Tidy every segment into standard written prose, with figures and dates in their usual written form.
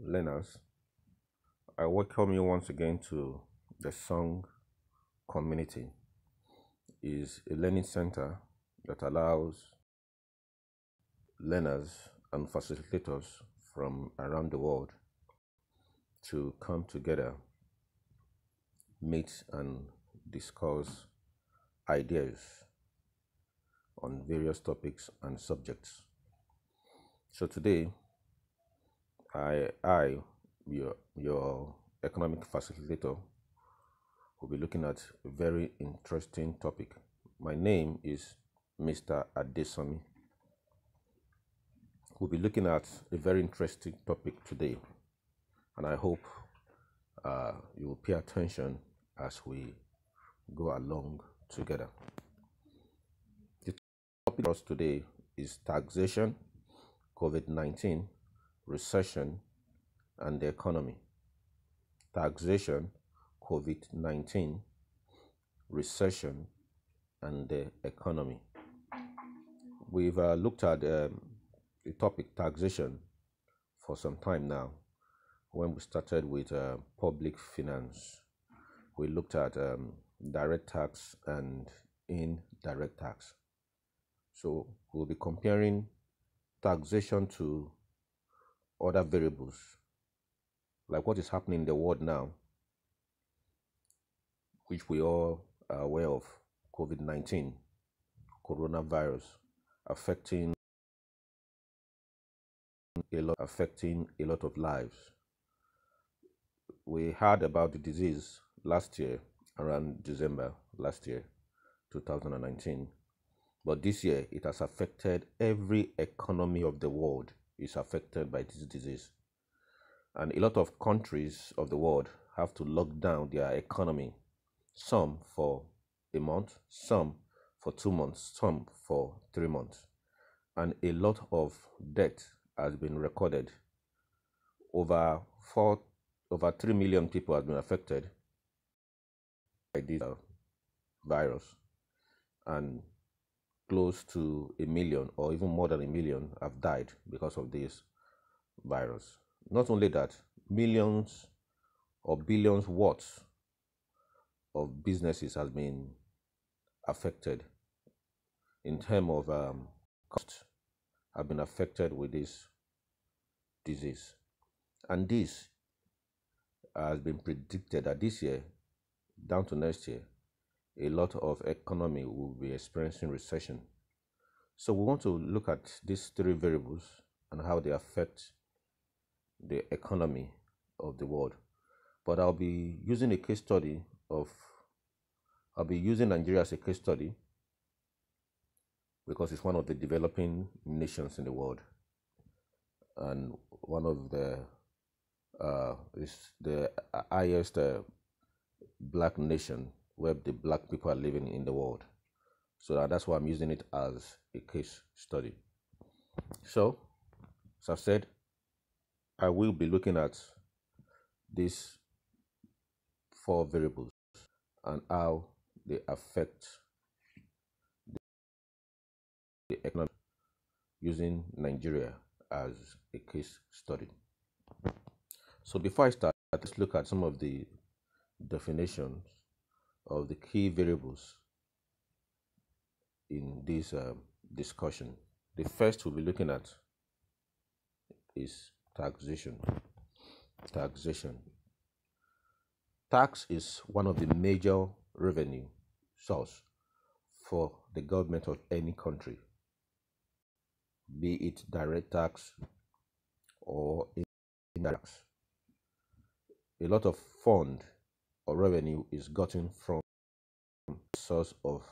learners. I welcome you once again to the Song Community. Is a learning center that allows learners and facilitators from around the world to come together, meet and discuss ideas on various topics and subjects. So today, your economic facilitator, will be looking at a very interesting topic. My name is Mr. Adesanmi. We'll be looking at a very interesting topic today, and I hope you will pay attention as we go along together. The topic for us today is taxation, COVID-19, recession, and the economy. Taxation, COVID-19, recession, and the economy. We've looked at the topic taxation for some time now. When we started with public finance, we looked at direct tax and indirect tax. So we'll be comparing taxation to other variables, like what is happening in the world now, which we all are aware of, COVID-19, coronavirus, affecting a lot of lives. We heard about the disease last year, around December last year, 2019. But this year, it has affected every economy of the world is affected by this disease. And a lot of countries of the world have to lock down their economy, some for a month, some for 2 months, some for 3 months. And a lot of death has been recorded. Over 3 million people have been affected by this virus, and close to 1 million or even more than 1 million have died because of this virus. Not only that, millions or billions worth of businesses has been affected in terms of cost, have been affected with this disease. And this has been predicted that this year down to next year, a lot of economy will be experiencing recession. So we want to look at these three variables and how they affect the economy of the world. But I'll be using Nigeria as a case study because it's one of the developing nations in the world, and one of the is the highest black nation where the black people are living in the world. So that's why I'm using it as a case study. So, as I've said, I will be looking at these 4 variables and how they affect the economy, using Nigeria as a case study. So before I start, let's look at some of the definitions of the key variables in this discussion. The first we'll be looking at is taxation. Taxation. Tax is one of the major revenue source for the government of any country, be it direct tax or indirect tax. A lot of fund or revenue is gotten from source of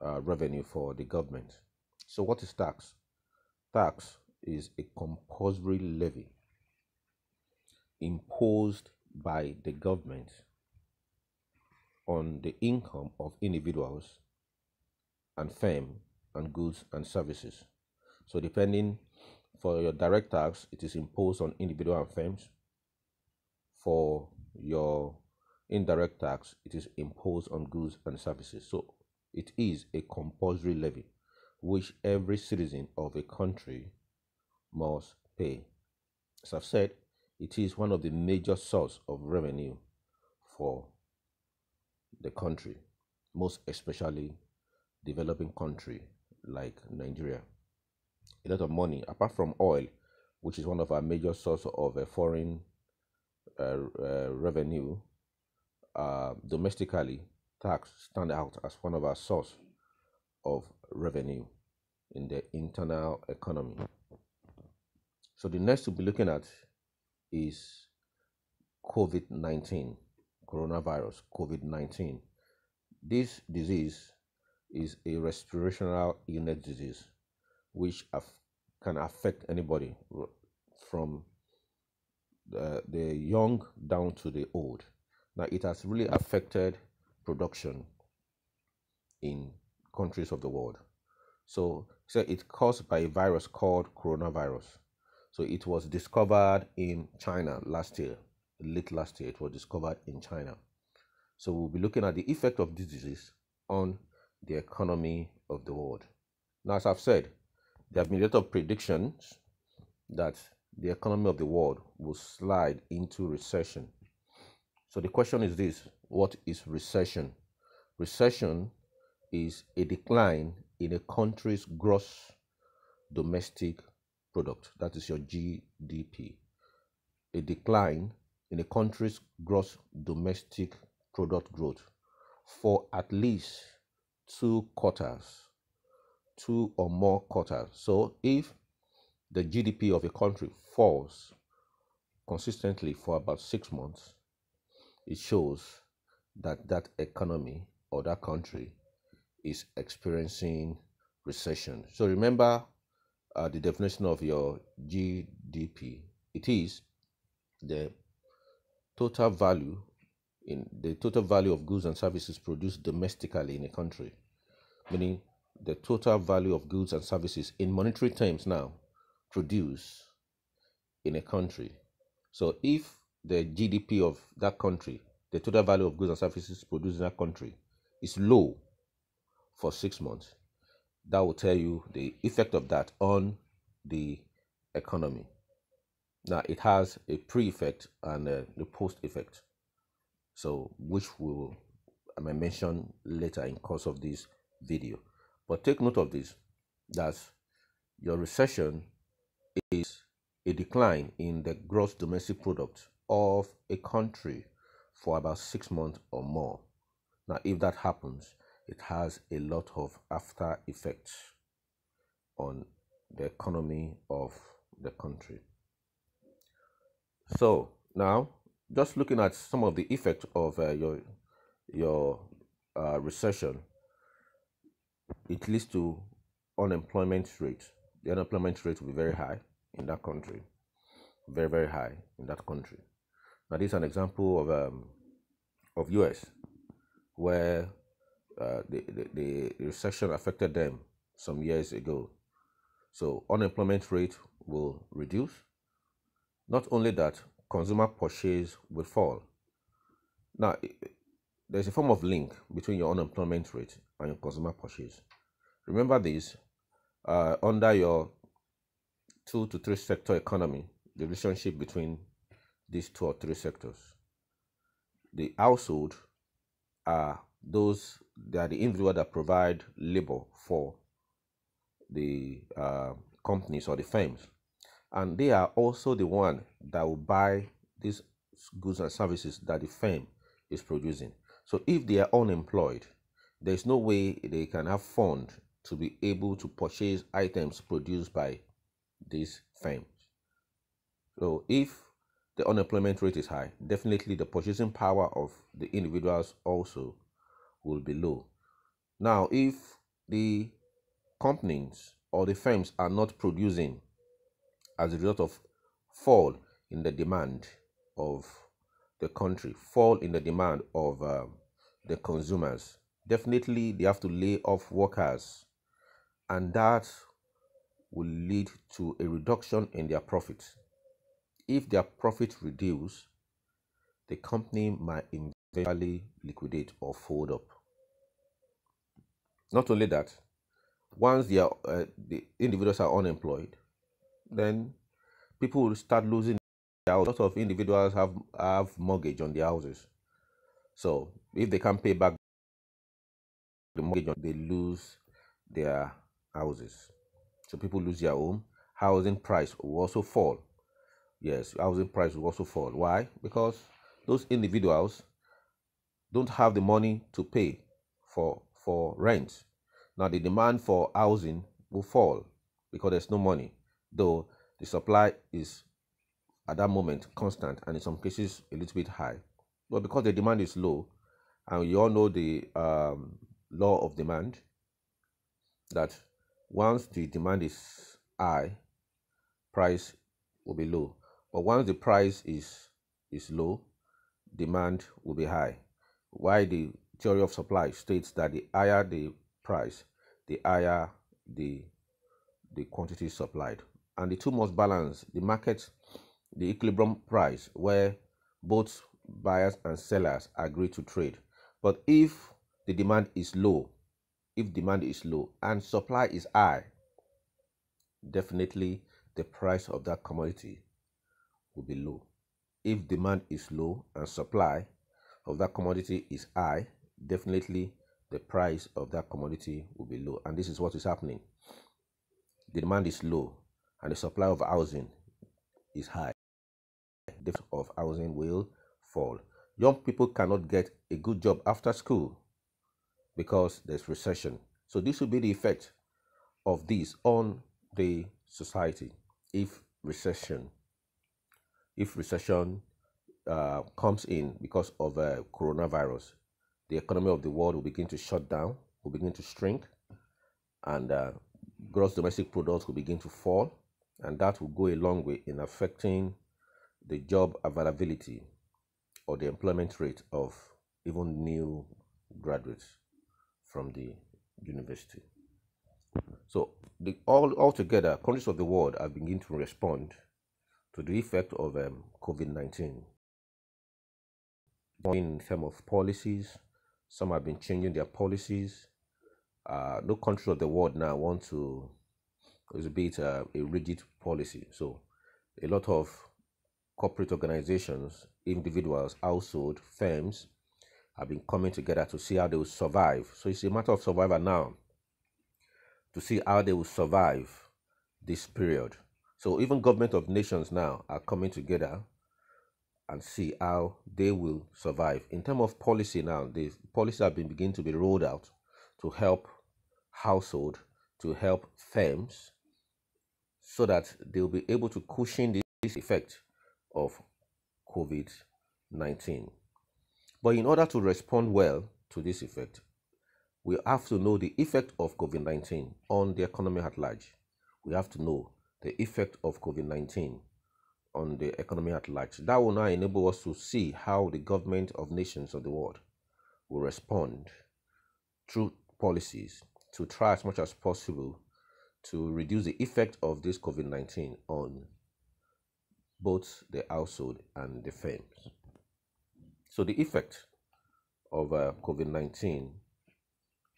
revenue for the government. So what is tax? Tax is a compulsory levy imposed by the government on the income of individuals and firms and goods and services. So depending, for your direct tax, it is imposed on individual and firms. For your indirect tax, it is imposed on goods and services. So it is a compulsory levy which every citizen of a country must pay. As I've said, it is one of the major source of revenue for the country, most especially developing country like Nigeria. A lot of money, apart from oil, which is one of our major source of foreign revenue, domestically, tax stand out as one of our source of revenue in the internal economy. So the next we'll be looking at is COVID-19, coronavirus, COVID-19. This disease is a respiratory illness disease which can affect anybody from the young down to the old. Now, it has really affected production in countries of the world. So it's caused by a virus called coronavirus. So it was discovered in China last year, late last year. It was discovered in China. So we'll be looking at the effect of this disease on the economy of the world. Now, as I've said, there have been a lot of predictions that the economy of the world will slide into recession. So the question is this: what is recession? Recession is a decline in a country's gross domestic product, that is your GDP. A decline in a country's gross domestic product growth for at least 2 quarters, 2 or more quarters. So if the GDP of a country falls consistently for about 6 months, it shows that that economy or that country is experiencing recession. So remember the definition of your GDP. It is the total value of goods and services produced domestically in a country, meaning the total value of goods and services in monetary terms now produced in a country. So if the GDP of that country, the total value of goods and services produced in that country, is low for 6 months, that will tell you the effect of that on the economy. Now, it has a pre-effect and a post effect, so which I may mention later in course of this video. But take note of this, that your recession is a decline in the gross domestic product of a country for about 6 months or more. Now, if that happens, it has a lot of after effects on the economy of the country. So now, just looking at some of the effects of your recession, it leads to unemployment rate. The unemployment rate will be very high in that country, very, very high in that country. Now, this is an example of US, where the recession affected them some years ago. So unemployment rate will reduce. Not only that, consumer purchase will fall. Now, there's a form of link between your unemployment rate and your consumer purchase. Remember this, under your 2 to 3 sector economy, the relationship between these 2 or 3 sectors. The household are they are the individual that provide labor for the companies or the firms, and they are also the one that will buy these goods and services that the firm is producing. So if they are unemployed, there's no way they can have fund to be able to purchase items produced by these firms. So if the unemployment rate is high, definitely the purchasing power of the individuals also will be low. Now, if the companies or the firms are not producing as a result of fall in the demand of the country, fall in the demand of the consumers, definitely they have to lay off workers, and that will lead to a reduction in their profits. If their profits reduce, the company might eventually liquidate or fold up. Not only that, once the individuals are unemployed, then people will start losing A lot of individuals have mortgage on their houses. So if they can't pay back the mortgage, they lose their houses. So people lose their home. Housing price will also fall. Yes, housing price will also fall. Why? Because those individuals don't have the money to pay for rent. Now the demand for housing will fall because there's no money, though the supply is at that moment constant and in some cases a little bit high. But because the demand is low, and you all know the law of demand, that once the demand is high, price will be low. But once the price is low, demand will be high. Why the theory of supply states that the higher the price, the higher the quantity supplied. And the two must balance. The market, the equilibrium price, where both buyers and sellers agree to trade. But if the demand is low, and supply is high, definitely the price of that commodity will be low. If demand is low and supply of that commodity is high, definitely the price of that commodity will be low. And this is what is happening. The demand is low and the supply of housing is high. The price of housing will fall. Young people cannot get a good job after school because there's recession. So this will be the effect of this on the society if recession comes in because of coronavirus. The economy of the world will begin to shut down, will begin to shrink, and gross domestic products will begin to fall, and that will go a long way in affecting the job availability or the employment rate of even new graduates from the university. So altogether, countries of the world are beginning to respond to the effect of COVID-19. In terms of policies, some have been changing their policies. No country of the world now want to exhibit a rigid policy. So a lot of corporate organizations, individuals, household, firms have been coming together to see how they will survive. So it's a matter of survival now, to see how they will survive this period. So even government of nations now are coming together and see how they will survive. In terms of policy now, the policies have been beginning to be rolled out to help household, to help firms, so that they'll be able to cushion this effect of COVID-19. But in order to respond well to this effect, we have to know the effect of COVID-19 on the economy at large. We have to know the effect of COVID-19 on the economy at large. That will now enable us to see how the government of nations of the world will respond through policies to try as much as possible to reduce the effect of this COVID-19 on both the household and the firms. So the effect of COVID-19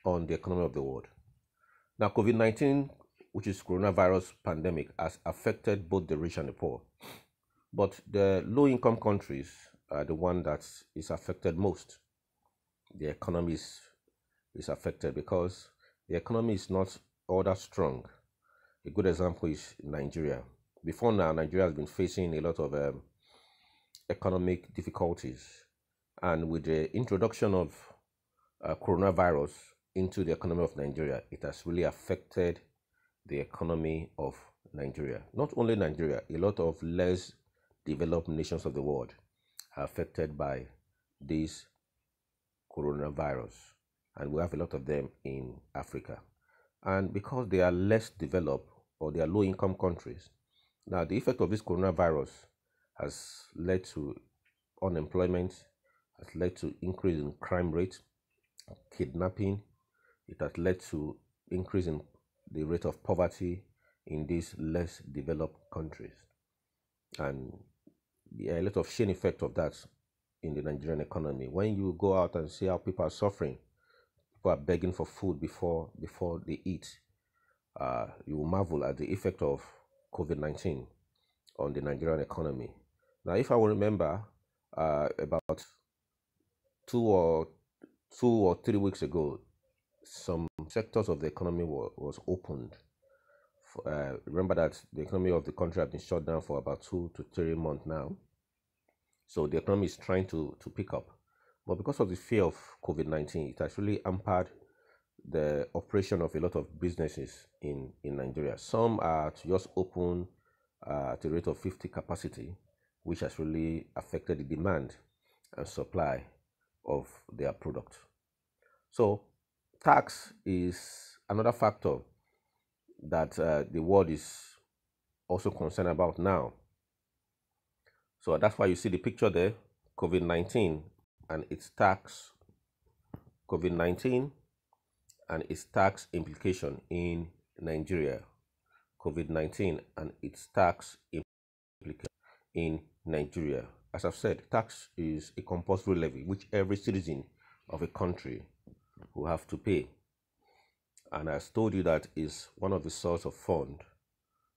on the economy of the world. Now, COVID-19, which is coronavirus pandemic, has affected both the rich and the poor. But the low-income countries are the one that is affected most. The economy is affected because the economy is not all that strong. A good example is Nigeria. Before now, Nigeria has been facing a lot of economic difficulties. And with the introduction of coronavirus into the economy of Nigeria, it has really affected the economy of Nigeria. Not only Nigeria, a lot of less developed nations of the world are affected by this coronavirus. And we have a lot of them in Africa. And because they are less developed or they are low-income countries, now the effect of this coronavirus has led to unemployment, has led to increase in crime rate, kidnapping. It has led to increase in the rate of poverty in these less developed countries. And a lot of chain effect of that in the Nigerian economy. When you go out and see how people are suffering, people are begging for food before they eat, you will marvel at the effect of COVID-19 on the Nigerian economy. Now, if I will remember, about two or 2 or 3 weeks ago, some sectors of the economy was opened. Remember that the economy of the country has been shut down for about 2 to 3 months now. So the economy is trying to pick up. But because of the fear of COVID-19, it has really hampered the operation of a lot of businesses in Nigeria. Some are just open at a rate of 50 capacity, which has really affected the demand and supply of their product. So tax is another factor that the world is also concerned about now. So that's why you see the picture there, COVID-19 and its tax, COVID-19 and its tax implication in Nigeria, COVID-19 and its tax implication in Nigeria. As I've said, tax is a compulsory levy which every citizen of a country will have to pay. And I told you that is one of the source of fund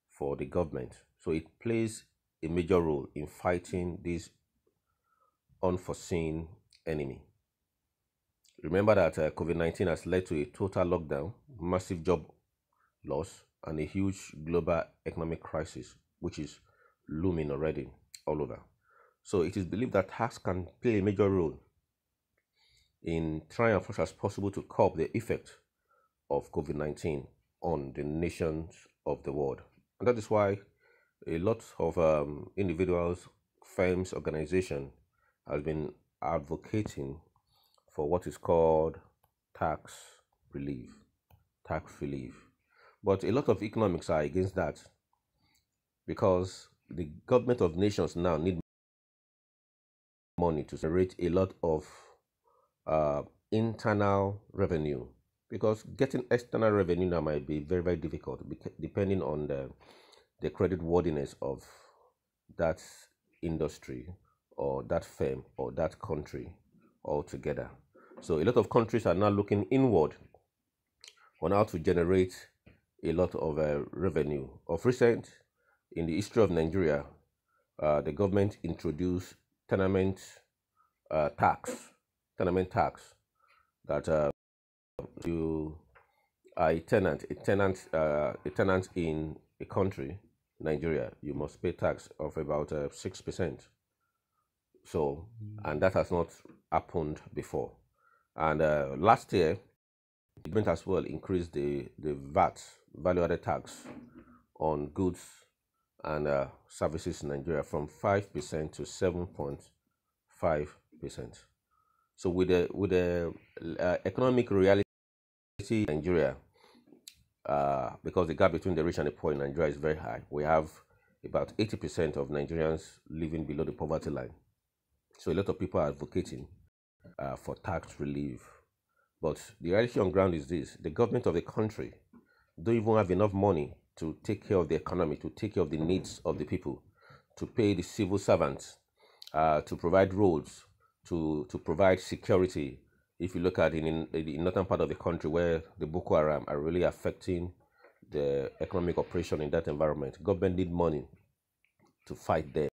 for the government. So it plays a major role in fighting this unforeseen enemy. Remember that COVID-19 has led to a total lockdown, massive job loss, and a huge global economic crisis, which is looming already all over. So it is believed that tax can play a major role in trying as much as possible to curb the effect of COVID-19 on the nations of the world. And that is why a lot of individuals, firms, organizations have been advocating for what is called tax relief. But a lot of economics are against that, because the government of nations now need money to generate a lot of internal revenue, because getting external revenue now might be very, very difficult depending on the credit worthiness of that industry or that firm or that country altogether. So a lot of countries are now looking inward on how to generate a lot of revenue. Of recent, in the history of Nigeria, the government introduced tenement tax that you are a tenant in a country, Nigeria, you must pay tax of about 6%. So, and that has not happened before. And last year, the government as well increased the VAT, value-added tax, on goods and services in Nigeria from 5% to 7.5%. So with the economic reality in Nigeria, because the gap between the rich and the poor in Nigeria is very high, we have about 80% of Nigerians living below the poverty line. So a lot of people are advocating for tax relief. But the reality on ground is this: the government of the country don't even have enough money to take care of the economy, to take care of the needs of the people, to pay the civil servants, to provide roads, to provide security. If you look at in the northern part of the country, where the Boko Haram are really affecting the economic operation in that environment, government need money to fight them.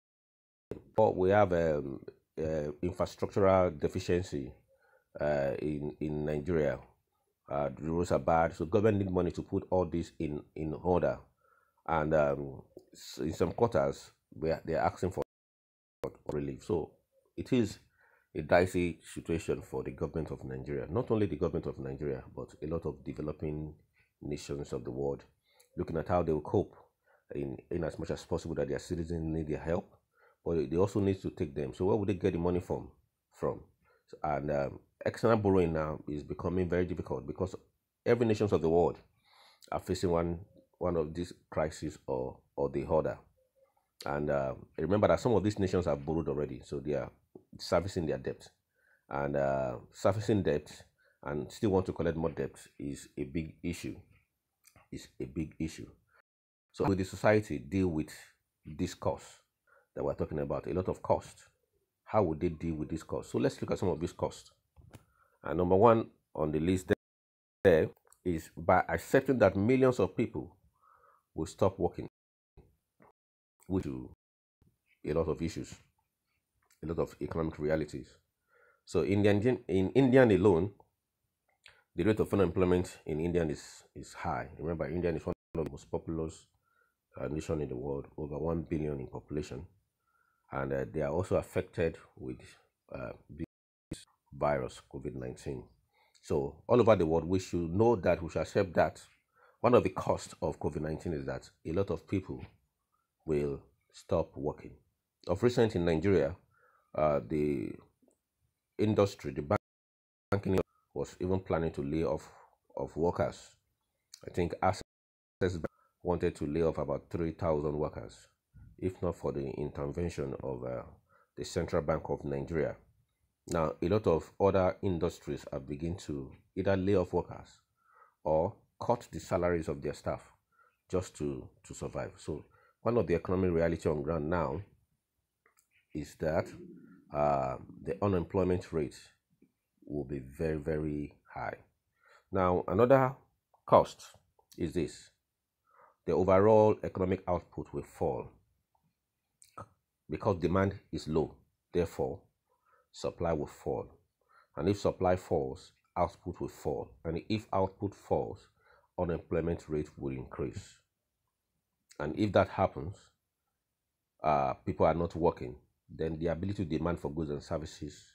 But we have infrastructural deficiency in Nigeria. The roads are bad, so government need money to put all this in order. And in some quarters, they are asking for relief. So it is a dicey situation for the government of Nigeria. Not only the government of Nigeria, but a lot of developing nations of the world, looking at how they will cope in as much as possible that their citizens need their help, but they also need to take them. So where would they get the money from? And external borrowing now is becoming very difficult, because every nations of the world are facing one of these crises or the other. And remember that some of these nations have borrowed already, so they are servicing their debt. And servicing debt and still want to collect more debt is a big issue. So how will the society deal with this cost that we're talking about? A lot of cost. How would they deal with this cost? So let's look at some of these costs. And number one on the list there is by accepting that millions of people will stop working, which a lot of issues, a lot of economic realities. So in India alone, the rate of unemployment in India is high. Remember, India is one of the most populous nation in the world, over 1 billion in population, and they are also affected with this virus, COVID-19. So all over the world, we should know that, we should accept that one of the costs of COVID-19 is that a lot of people will stop working. Of recent in Nigeria, the industry, the banking was even planning to lay off of workers. I think Access wanted to lay off about 3,000 workers, if not for the intervention of the Central Bank of Nigeria. Now, a lot of other industries are beginning to either lay off workers or cut the salaries of their staff just to survive. So one of the economic reality on ground now is that the unemployment rate will be very, very high. Now, another cost is this: the overall economic output will fall because demand is low. Therefore, supply will fall. And if supply falls, output will fall. And if output falls, unemployment rate will increase. And if that happens, people are not working, then the ability to demand for goods and services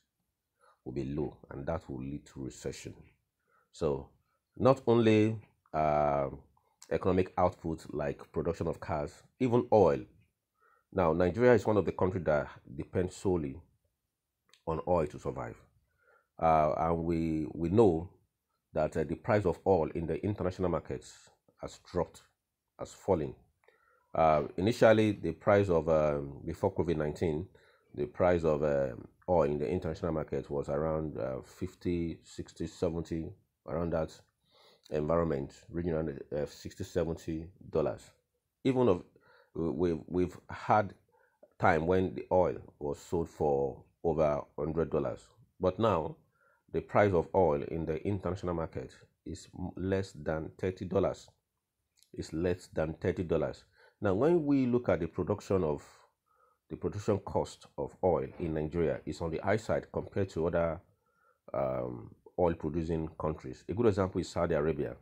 will be low, and that will lead to recession. So not only economic output like production of cars, even oil. Now, Nigeria is one of the countries that depends solely on oil to survive. And we know that the price of oil in the international markets has dropped, has fallen. Initially, the price of, before COVID-19, the price of oil in the international market was around 50, 60, 70, around that environment, reaching around $60, $70. Even of we've had time when the oil was sold for over $100, but now the price of oil in the international market is less than $30. It's less than $30. Now, when we look at the production cost of oil in Nigeria, is on the high side compared to other oil producing countries. A good example is Saudi Arabia.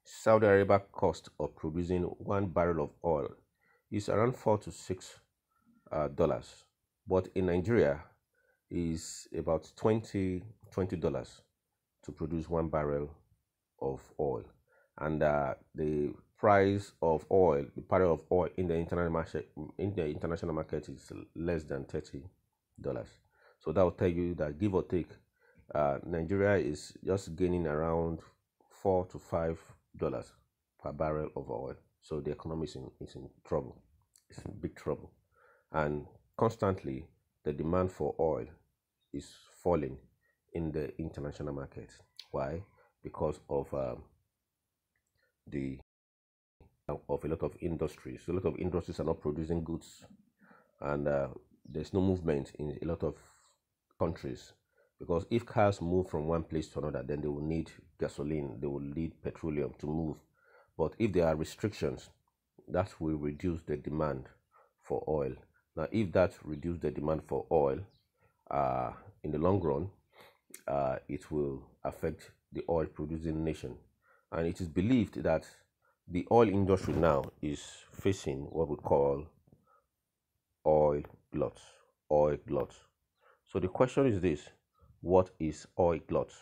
Saudi Arabia cost of producing 1 barrel of oil is around $4 to $6, but in Nigeria is about $20 to produce 1 barrel of oil. And the price of oil, the barrel of oil in the international market is less than $30. So that will tell you that, give or take, Nigeria is just gaining around $4 to $5 per barrel of oil. So the economy is in trouble. It's in big trouble. And constantly, the demand for oil is falling in the international market. Why? Because of a lot of industries. A lot of industries are not producing goods, and there's no movement in a lot of countries, because if cars move from one place to another, then they will need gasoline, they will need petroleum to move. But if there are restrictions, that will reduce the demand for oil. Now, if that reduces the demand for oil, in the long run, it will affect the oil producing nation. And it is believed that the oil industry now is facing what we call oil glut. Oil glut. So the question is this: what is oil glut?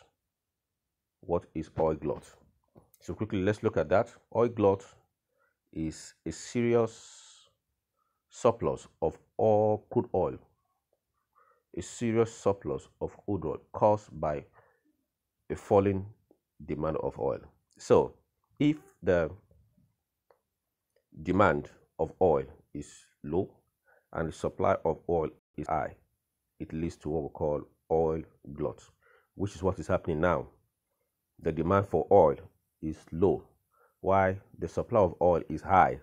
What is oil glut? So quickly, let's look at that. Oil glut is a serious surplus of all crude oil. A serious surplus of crude oil caused by a falling demand of oil. So if the demand of oil is low and the supply of oil is high, it leads to what we call oil glut, which is what is happening now. The demand for oil is low, while the supply of oil is high.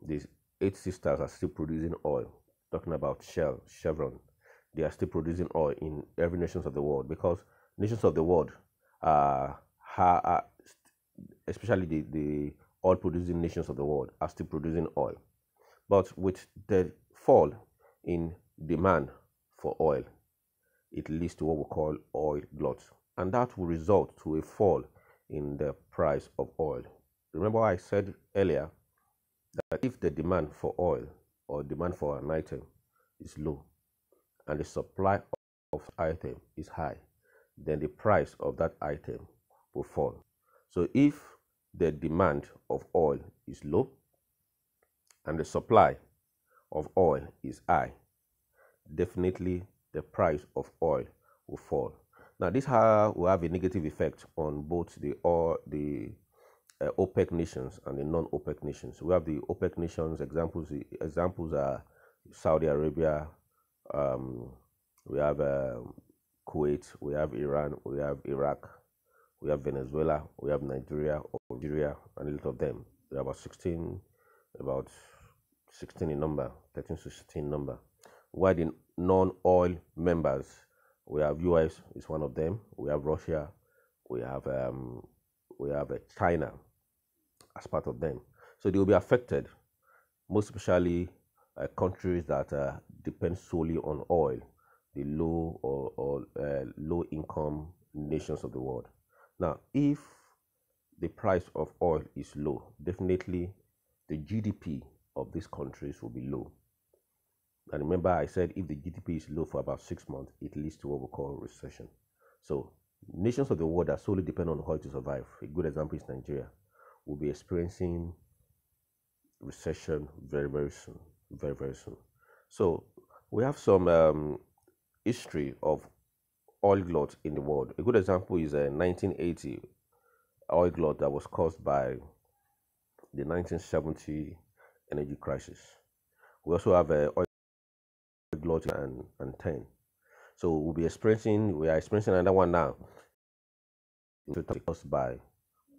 These 8 sisters are still producing oil. Talking about Shell, Chevron, they are still producing oil in every nations of the world, because nations of the world, especially the oil producing nations of the world, are still producing oil. But with the fall in demand for oil, it leads to what we call oil glut, and that will result to a fall in the price of oil. Remember I said earlier that if the demand for oil or demand for an item is low and the supply of item is high, then the price of that item will fall. So if the demand of oil is low and the supply of oil is high, definitely the price of oil will fall. Now, this will have a negative effect on both the OPEC nations and the non-OPEC nations. We have the OPEC nations. Examples are Saudi Arabia, we have Kuwait, we have Iran, we have Iraq, we have Venezuela, we have Nigeria, and a lot of them. We have about 16 in number, 13 to 16 number. While the non-oil members, we have US is one of them. We have Russia, we have China as part of them. So they will be affected, most especially countries that depend solely on oil, the low or low income nations of the world. Now, if the price of oil is low, definitely the GDP of these countries will be low. And remember, I said if the GDP is low for about 6 months, it leads to what we call recession. So nations of the world that solely depend on oil to survive, a good example is Nigeria, will be experiencing recession very, very soon. Very, very soon. So we have some history of oil glut in the world. A good example is a 1980 oil glut that was caused by the 1970 energy crisis. We also have a oil glut and 10. So we are experiencing another one now, caused by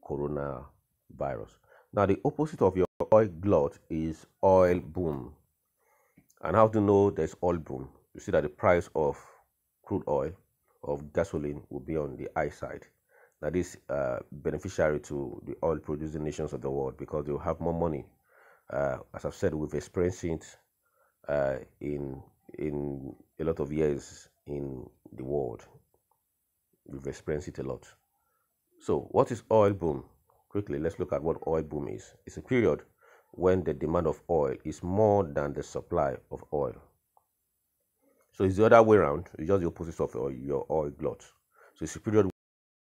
coronavirus. Now, the opposite of your oil glut is oil boom. And how to know there's oil boom? You see that the price of crude oil, of gasoline, will be on the high side. Now, this beneficiary to the oil producing nations of the world because they will have more money. As I've said, we've experienced it in a lot of years in the world. We've experienced it a lot. So what is oil boom? Quickly, let's look at what oil boom is. It's a period when the demand of oil is more than the supply of oil. So it's the other way around. It's just the opposite of your oil glut. So it's a period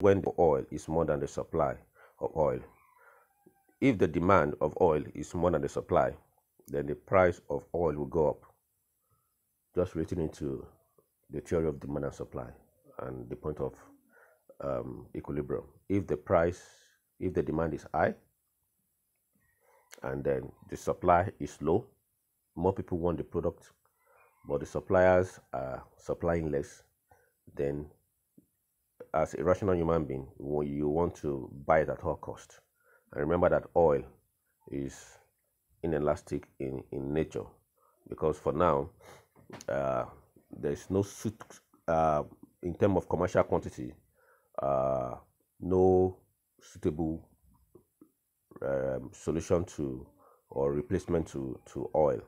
when the oil is more than the supply of oil. If the demand of oil is more than the supply, then the price of oil will go up. Just relating into the theory of demand and supply and the point of equilibrium. If the demand is high and then the supply is low, more people want the product, but the suppliers are supplying less, then as a rational human being, you want to buy it at all cost. And remember that oil is inelastic in nature, because for now, there is no in terms of commercial quantity, no suitable solution to or replacement to oil.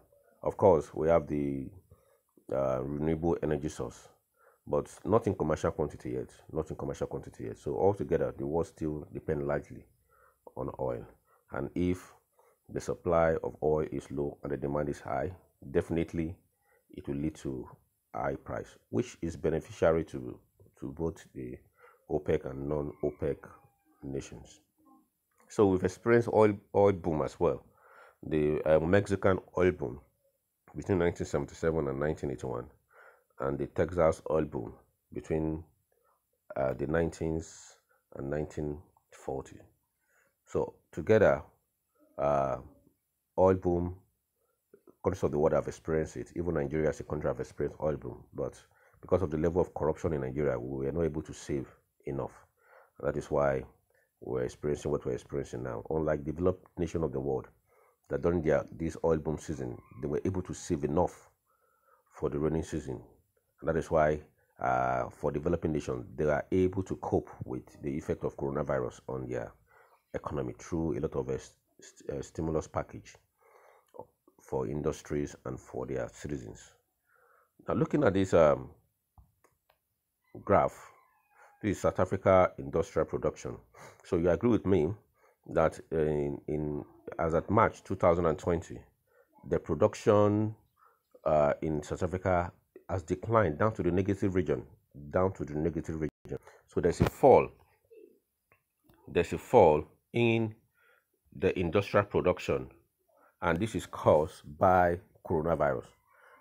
Of course, we have the renewable energy source, but not in commercial quantity yet. So altogether, the world still depends largely on oil. And if the supply of oil is low and the demand is high, definitely it will lead to high price, which is beneficiary to both the OPEC and non-OPEC nations. So we've experienced oil boom as well. The Mexican oil boom between 1977 and 1981, and the Texas oil boom between the 19s and 1940. So together, oil boom, countries of the world have experienced it. Even Nigeria as a country have experienced oil boom, but because of the level of corruption in Nigeria, we were not able to save enough. And that is why we're experiencing what we're experiencing now. Unlike developed nations of the world, that during this oil boom season, they were able to save enough for the rainy season. And that is why for developing nations, they are able to cope with the effect of coronavirus on their economy through a lot of stimulus package for industries and for their citizens. Now, looking at this graph, this is South Africa industrial production. So you agree with me that as at March 2020, the production in South Africa has declined down to the negative region, So there's a fall. There's a fall in the industrial production, and this is caused by coronavirus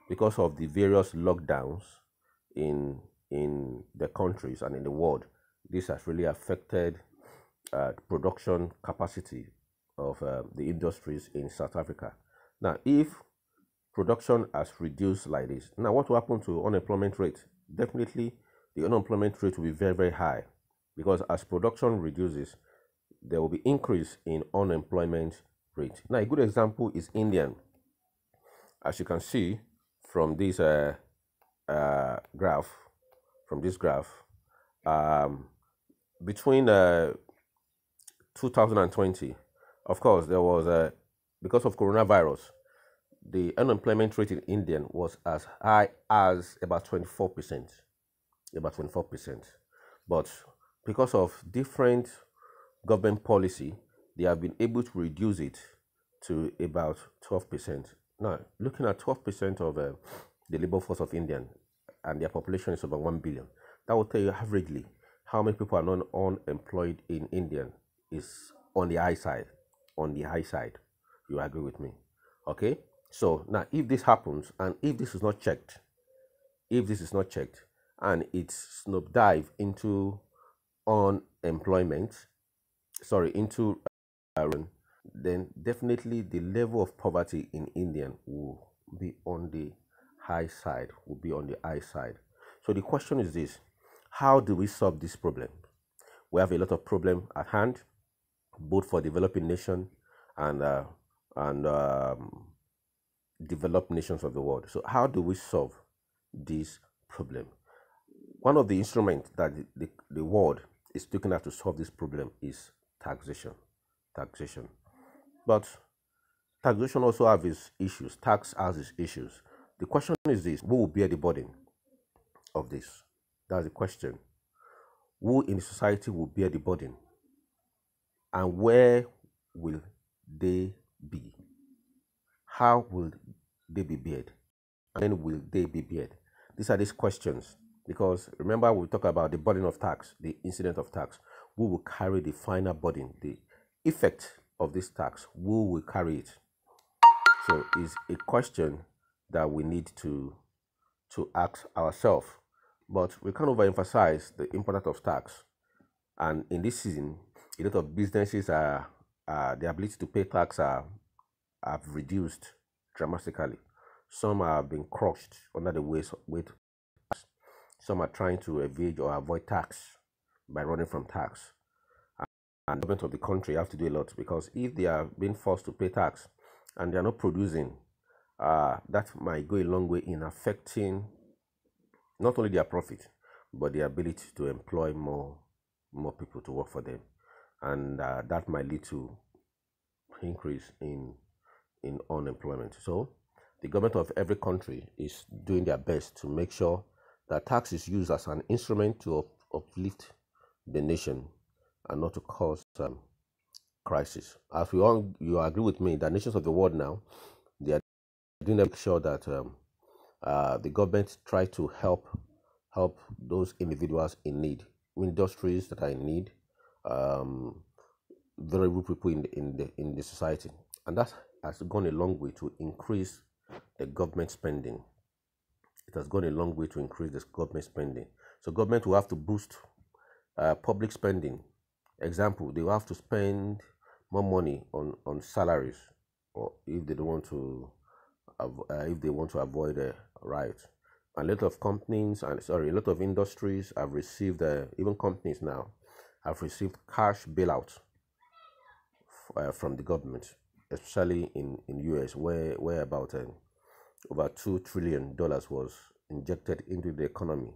because of the various lockdowns in the countries and in the world. This has really affected production capacity of the industries in South Africa. Now, if production has reduced like this, now what will happen to unemployment rate? Definitely, the unemployment rate will be very, very high, because as production reduces, there will be increase in unemployment rate. Now, a good example is India. As you can see from this graph, between 2020, of course, there was because of coronavirus, the unemployment rate in India was as high as about 24%. But because of different government policy, they have been able to reduce it to about 12%. Now, looking at 12% of the labor force of India, and their population is over 1 billion, that will tell you averagely how many people are not unemployed in India is on the high side. You agree with me? Okay. So now, if this happens, and if this is not checked, and it's snoop dive into then definitely the level of poverty in India will be on the high side. So the question is this: how do we solve this problem? We have a lot of problem at hand, both for developing nation and developed nations of the world. So how do we solve this problem? One of the instruments that the world is looking at to solve this problem is taxation. But taxation also has its issues. Tax has its issues. The question is this: who will bear the burden of this? That's the question. Who in society will bear the burden? And where will they be? How will they be bared? And when will they be bared? These are these questions. Because remember, we talk about the burden of tax, the incident of tax. Who will carry the final burden, the effect of this tax? Who will carry it? So it's a question that we need to ask ourselves. But we can't overemphasize the importance of tax. And in this season, a lot of businesses the ability to pay tax have reduced dramatically. Some have been crushed under the weight. Some are trying to evade or avoid tax by running from tax. And the government of the country have to do a lot, because if they are being forced to pay tax and they are not producing, that might go a long way in affecting not only their profit, but their ability to employ more people to work for them. And that might lead to increase in unemployment. So the government of every country is doing their best to make sure that tax is used as an instrument to uplift the nation and not to cause crisis. As you agree with me that nations of the world now, they are doing to make sure that the government try to help those individuals in need, industries that are in need, vulnerable people in the society, and that has gone a long way to increase the government spending. It has gone a long way to increase this government spending. So government will have to boost public spending. Example, they will have to spend more money on salaries, or if they don't want to, if they want to avoid a riot. And a lot of companies a lot of industries have received, even companies now have received cash bailout from the government, especially in US, where about over $2 trillion was injected into the economy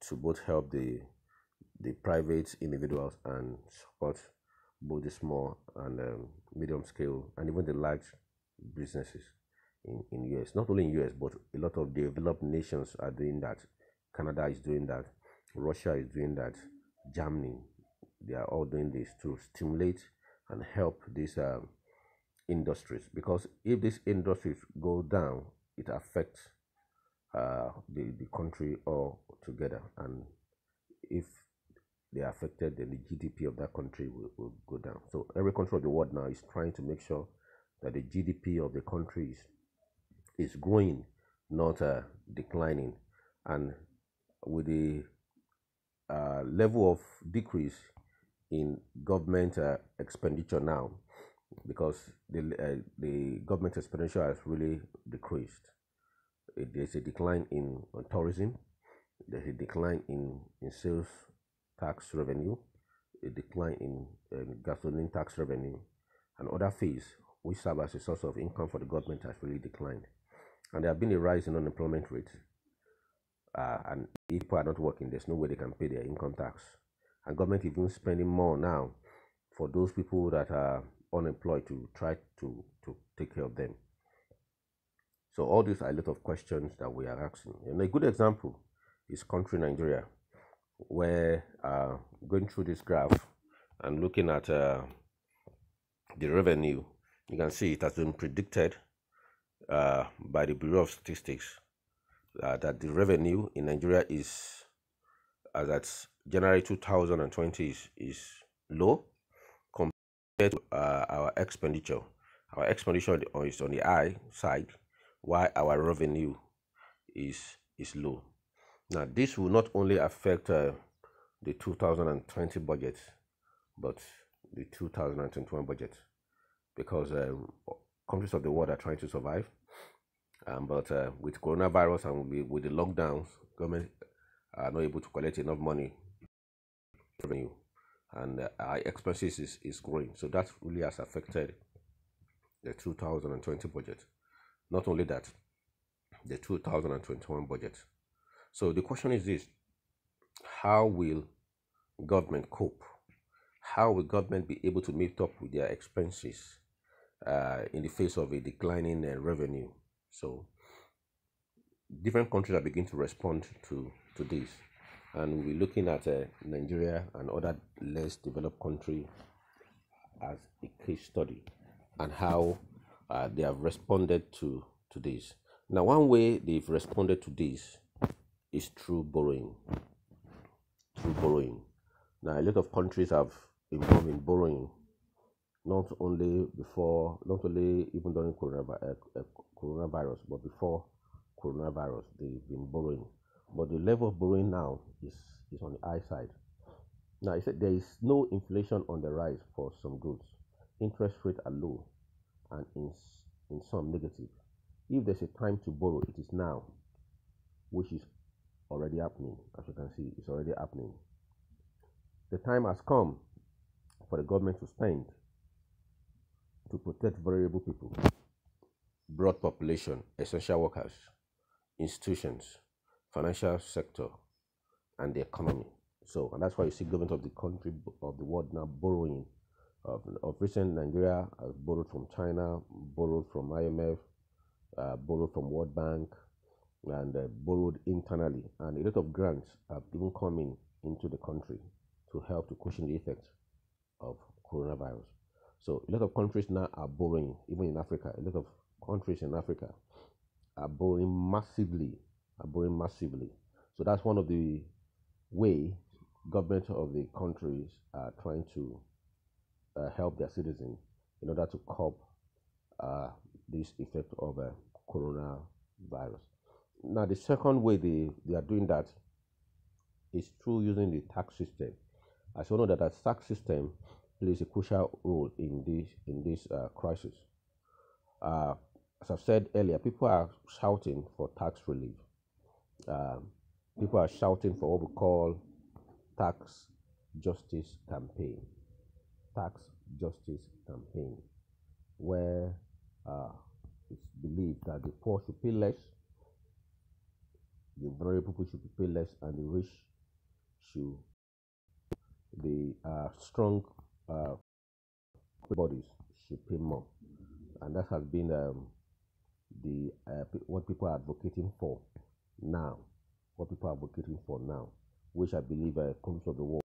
to both help the private individuals and support both the small and medium scale and even the large businesses in US. Not only in US, but a lot of developed nations are doing that. Canada is doing that. Russia is doing that. Germany, they are all doing this to stimulate and help these industries, because if these industries go down, it affects the country all together, and if they are affected, then the GDP of that country will go down. So every country of the world now is trying to make sure that the GDP of the country is growing, not declining. And with the level of decrease in government expenditure now, because the government expenditure has really decreased. There's a decline in tourism, there's a decline in sales tax revenue, a decline in gasoline tax revenue, and other fees which serve as a source of income for the government has really declined. And there have been a rise in unemployment rate. And if people are not working, there's no way they can pay their income tax. And government is even spending more now for those people that are unemployed to try to take care of them. So all these are a lot of questions that we are asking. And a good example is country Nigeria, where going through this graph and looking at the revenue, you can see it has been predicted by the Bureau of Statistics that the revenue in Nigeria is, as at January 2020, is low compared to our expenditure. Our expenditure is on the high side, while our revenue is low. Now, this will not only affect the 2020 budget, but the 2021 budget, because countries of the world are trying to survive. But with coronavirus and with the lockdowns, government are not able to collect enough money revenue, and our expenses is growing. So that really has affected the 2020 budget. Not only that, the 2021 budget. So the question is this: how will government cope? How will government be able to meet up with their expenses in the face of a declining revenue? So different countries are beginning to respond to this, and we'll be looking at Nigeria and other less developed countries as a case study, and how they have responded to this. Now, one way they've responded to this is through borrowing. Now, a lot of countries have involved in borrowing, not only even during coronavirus, but before coronavirus, they've been borrowing. But the level of borrowing now is on the high side. Now, I said there is no inflation on the rise for some goods. Interest rates are low, and in some negative. If there's a time to borrow, it is now, which is already happening. As you can see, it's already happening. The time has come for the government to spend to protect vulnerable people, broad population, essential workers, institutions, financial sector, and the economy. So, and that's why you see government of the country of the world now borrowing. Of recent, Nigeria has borrowed from China, borrowed from IMF, borrowed from World Bank, and borrowed internally. And a lot of grants have even come into the country to help to cushion the effects of coronavirus. So a lot of countries now are borrowing, even in Africa. A lot of countries in Africa are borrowing massively. So that's one of the way government of the countries are trying to help their citizens in order to curb this effect of coronavirus. Now, the second way they are doing that is through using the tax system. As you know, that the tax system plays a crucial role in this crisis. As I've said earlier, people are shouting for tax relief. People are shouting for what we call tax justice campaign. Tax justice campaign, where it's believed that the poor should pay less, the vulnerable people should pay less, and the rich should, the strong bodies should pay more. And that has been the what people are advocating for now, which I believe countries of the world,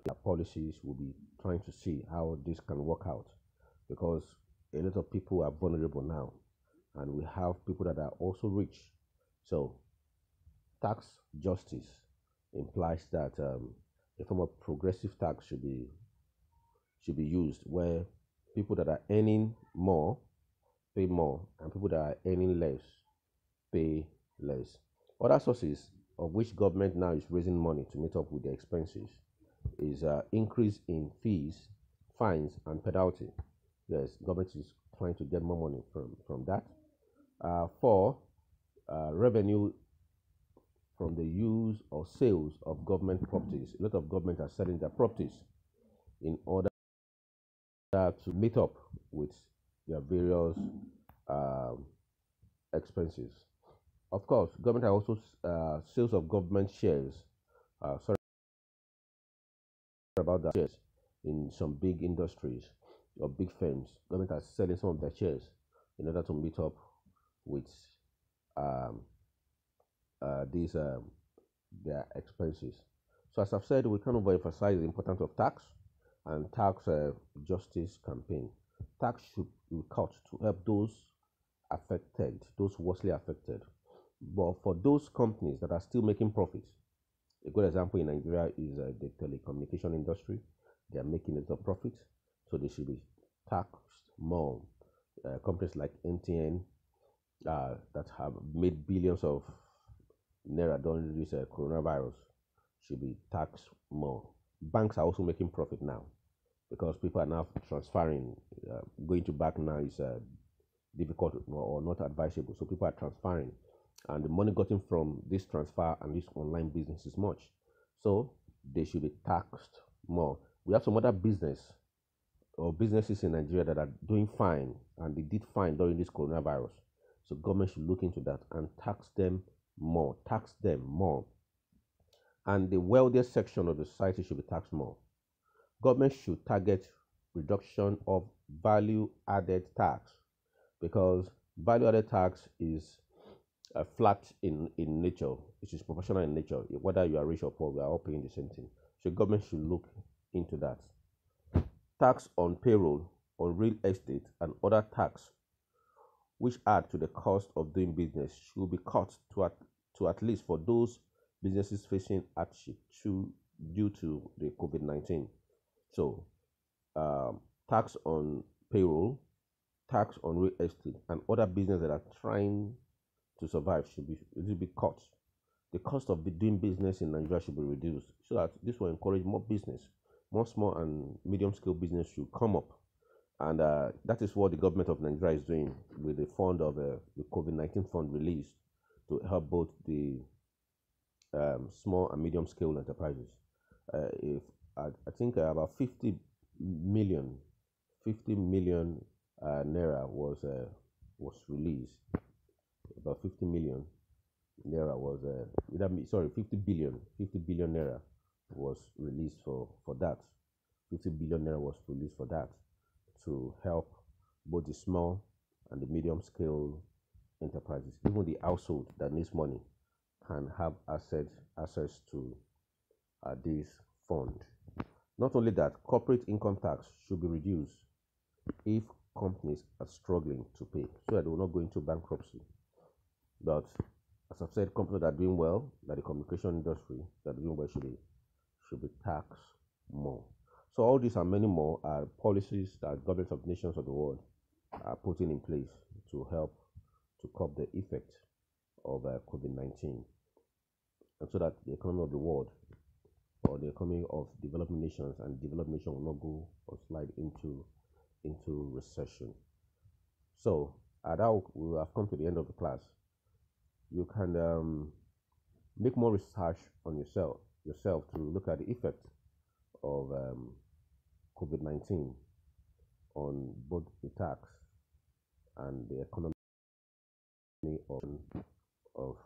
their policies will be trying to see how this can work out, because a lot of people are vulnerable now, and we have people that are also rich. So tax justice implies that a form of progressive tax should be used, where people that are earning more pay more, and people that are earning less pay less. Other sources of which government now is raising money to meet up with the expenses is increase in fees, fines, and penalty. Yes, government is trying to get more money from that. For revenue from the use or sales of government properties. A lot of government are selling their properties in order to meet up with their various expenses. Of course, government are also sales of government shares. Sorry about that. Shares in some big industries or big firms. Government are selling some of their shares in order to meet up with these their expenses. So as I've said, we can't overemphasize the importance of tax and tax justice campaign. Tax should be cut to help those affected, those worstly affected. But for those companies that are still making profits, a good example in Nigeria is the telecommunication industry. They are making a lot of profit, so they should be taxed more. Companies like MTN that have made billions of naira during this coronavirus should be taxed more. Banks are also making profit now because people are now transferring. Going to bank now is difficult or not advisable, so people are transferring, and the money gotten from this transfer and this online business is much, so they should be taxed more. We have some other businesses in Nigeria that are doing fine, and they did fine during this coronavirus. So government should look into that and tax them more. And the wealthiest section of the society should be taxed more. Government should target reduction of value-added tax, because value-added tax is flat in nature. It is proportional in nature. Whether you are rich or poor, we are all paying the same thing. So government should look into that. Tax on payroll, on real estate, and other tax which add to the cost of doing business should be cut to at least for those businesses facing hardship due to the COVID-19. So, tax on payroll, tax on real estate, and other businesses that are trying to survive should be cut. The cost of doing business in Nigeria should be reduced, so that this will encourage more business. More small and medium-scale business should come up. And that is what the government of Nigeria is doing with the fund of the COVID-19 fund released to help both the small and medium-scale enterprises. If I think about 50 million naira was released. About 50 million naira was 50 billion naira was released for that. 50 billion naira was released for that, to help both the small and the medium scale enterprises. Even the household that needs money can have access to this fund. Not only that, corporate income tax should be reduced if companies are struggling to pay, so that they will not go into bankruptcy. But as I've said, companies that are doing well, like the communication industry, that are doing well should be taxed more. So all these and many more are policies that governments of nations of the world are putting in place to help to curb the effect of COVID-19, and so that the economy of the world, or the economy of developing nations and developed nations, will not go or slide into recession. So now we have come to the end of the class. You can make more research on yourself to look at the effect of COVID-19 on both the tax and the economy of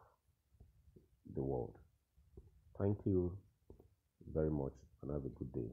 the world. Thank you very much, and have a good day.